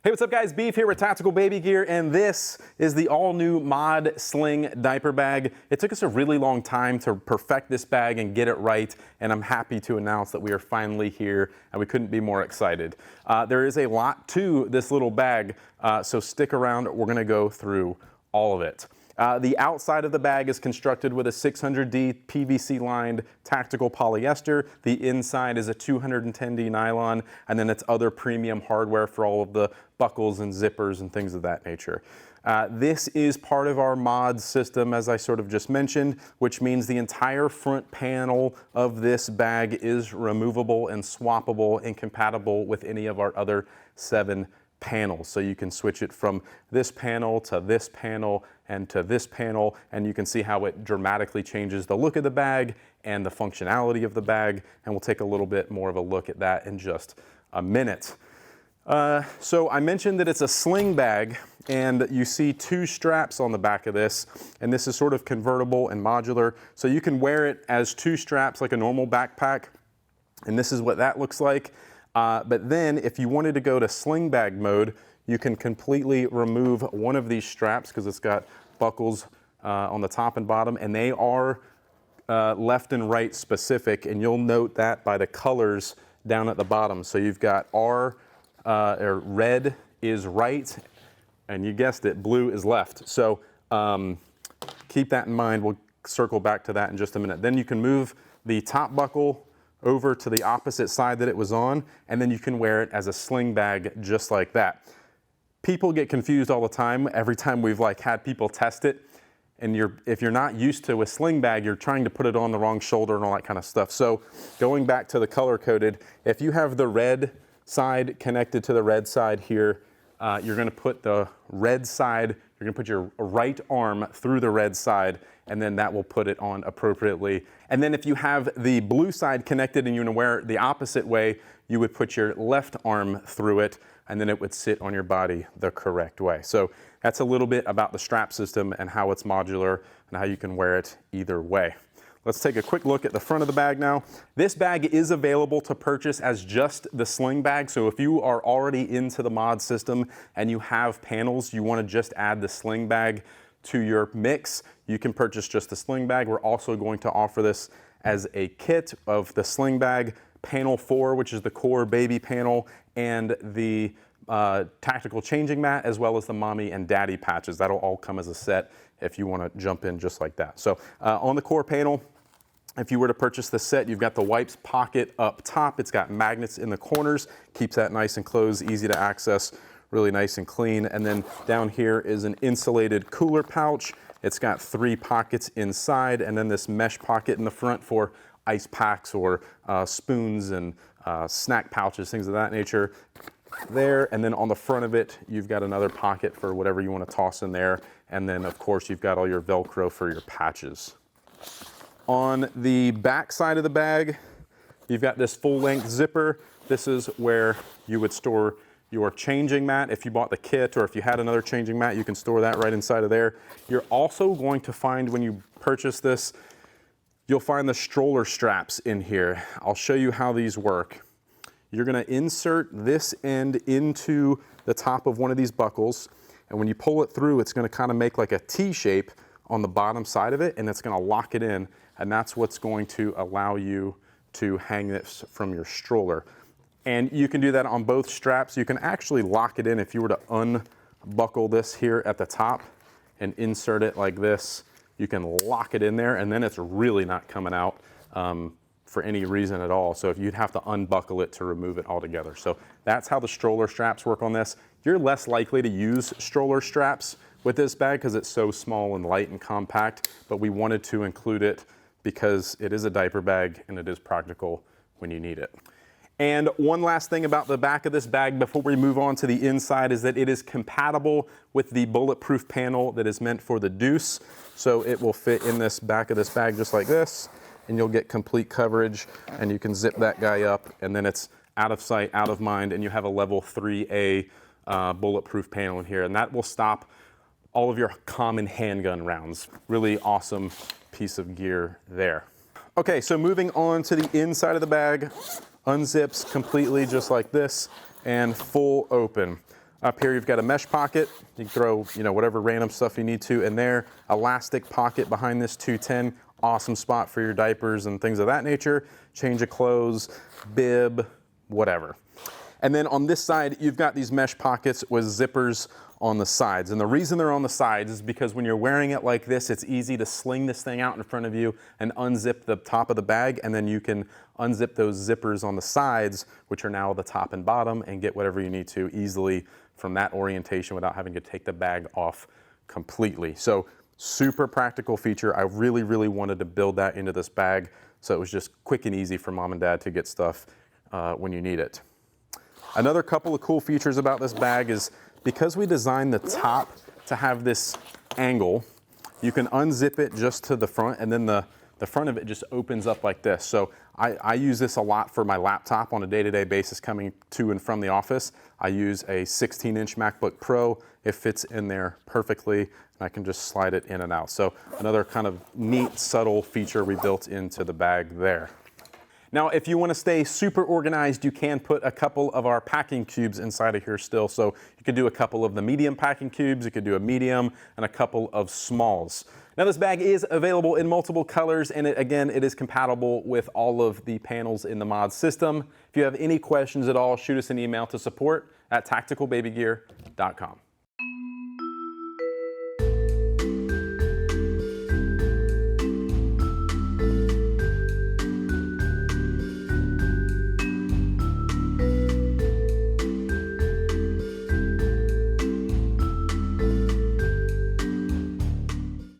Hey, what's up guys? Beef here with Tactical Baby Gear, and this is the all-new Mod Sling diaper bag. It took us a really long time to perfect this bag and get it right, and I'm happy to announce that we are finally here, and we couldn't be more excited. There is a lot to this little bag, so stick around. We're gonna go through all of it. The outside of the bag is constructed with a 600D PVC lined tactical polyester. The inside is a 210D nylon, and then it's other premium hardware for all of the buckles and zippers and things of that nature. This is part of our mod system, as I sort of just mentioned, which means the entire front panel of this bag is removable and swappable and compatible with any of our other 7 panels. So you can switch it from this panel to this panel and to this panel, and you can see how it dramatically changes the look of the bag and the functionality of the bag, and we'll take a little bit more of a look at that in just a minute. So I mentioned that it's a sling bag, and you see 2 straps on the back of this, and this is sort of convertible and modular, so you can wear it as 2 straps like a normal backpack, and this is what that looks like. But then if you wanted to go to sling bag mode, you can completely remove one of these straps because it's got buckles on the top and bottom, and they are left and right specific, and you'll note that by the colors down at the bottom. So you've got red is right, and you guessed it, blue is left. So keep that in mind. We'll circle back to that in just a minute. Then you can move the top buckle over to the opposite side that it was on, and then you can wear it as a sling bag just like that. People get confused all the time. Every time we've had people test it, and if you're not used to a sling bag, you're trying to put it on the wrong shoulder and all that kind of stuff. So going back to the color coded, if you have the red side connected to the red side here, you're gonna put the red side, you're gonna put your right arm through the red side, and then that will put it on appropriately. And then if you have the blue side connected and you want to wear it the opposite way, you would put your left arm through it, and then it would sit on your body the correct way. So that's a little bit about the strap system and how it's modular and how you can wear it either way. Let's take a quick look at the front of the bag now. This bag is available to purchase as just the sling bag. So if you are already into the mod system and you have panels, you want to just add the sling bag to your mix, you can purchase just the sling bag. We're also going to offer this as a kit of the sling bag, panel 4, which is the core baby panel, and the tactical changing mat, as well as the mommy and daddy patches. That'll all come as a set if you want to jump in just like that. So on the core panel, if you were to purchase the set, you've got the wipes pocket up top. It's got magnets in the corners, keeps that nice and closed, easy to access, really nice and clean. And then down here is an insulated cooler pouch. It's got 3 pockets inside, and then this mesh pocket in the front for ice packs or spoons and snack pouches, things of that nature there. And then on the front of it, you've got another pocket for whatever you want to toss in there. And then of course you've got all your Velcro for your patches. On the back side of the bag, you've got this full-length zipper. This is where you would store your changing mat. If you bought the kit, or if you had another changing mat, you can store that right inside of there. You're also going to find, when you purchase this, you'll find the stroller straps in here. I'll show you how these work. You're gonna insert this end into the top of one of these buckles, and when you pull it through, it's gonna kind of make like a T shape on the bottom side of it, and it's gonna lock it in, and that's what's going to allow you to hang this from your stroller. And you can do that on both straps. You can actually lock it in if you were to unbuckle this here at the top and insert it like this. You can lock it in there, and then it's really not coming out for any reason at all. So if you'd have to unbuckle it to remove it altogether. So that's how the stroller straps work on this. You're less likely to use stroller straps with this bag because it's so small and light and compact, but we wanted to include it because it is a diaper bag and it is practical when you need it. And one last thing about the back of this bag before we move on to the inside is that it is compatible with the bulletproof panel that is meant for the deuce. So it will fit in this back of this bag just like this, and you'll get complete coverage, and you can zip that guy up, and then it's out of sight, out of mind, and you have a level 3A bulletproof panel in here, and that will stop all of your common handgun rounds. Really awesome piece of gear there. Okay, so moving on to the inside of the bag, unzips completely just like this and full open. Up here, you've got a mesh pocket. You can throw, whatever random stuff you need to in there. Elastic pocket behind this 210. Awesome spot for your diapers and things of that nature. Change of clothes, bib, whatever. And then on this side, you've got these mesh pockets with zippers on the sides. And the reason they're on the sides is because when you're wearing it like this, it's easy to sling this thing out in front of you and unzip the top of the bag, and then you can unzip those zippers on the sides, which are now the top and bottom, and get whatever you need to easily from that orientation without having to take the bag off completely. So super practical feature. I really, really wanted to build that into this bag so it was just quick and easy for mom and dad to get stuff when you need it. Another couple of cool features about this bag is because we designed the top to have this angle, you can unzip it just to the front, and then the front of it just opens up like this. So I use this a lot for my laptop on a day-to-day basis coming to and from the office. I use a 16-inch MacBook Pro. It fits in there perfectly, and I can just slide it in and out. So another kind of neat, subtle feature we built into the bag there. Now, if you want to stay super organized, you can put a couple of our packing cubes inside of here still. So you could do a couple of the medium packing cubes, you could do a medium, and a couple of smalls. Now, this bag is available in multiple colors, and again, it is compatible with all of the panels in the mod system. If you have any questions at all, shoot us an email to support@tacticalbabygear.com.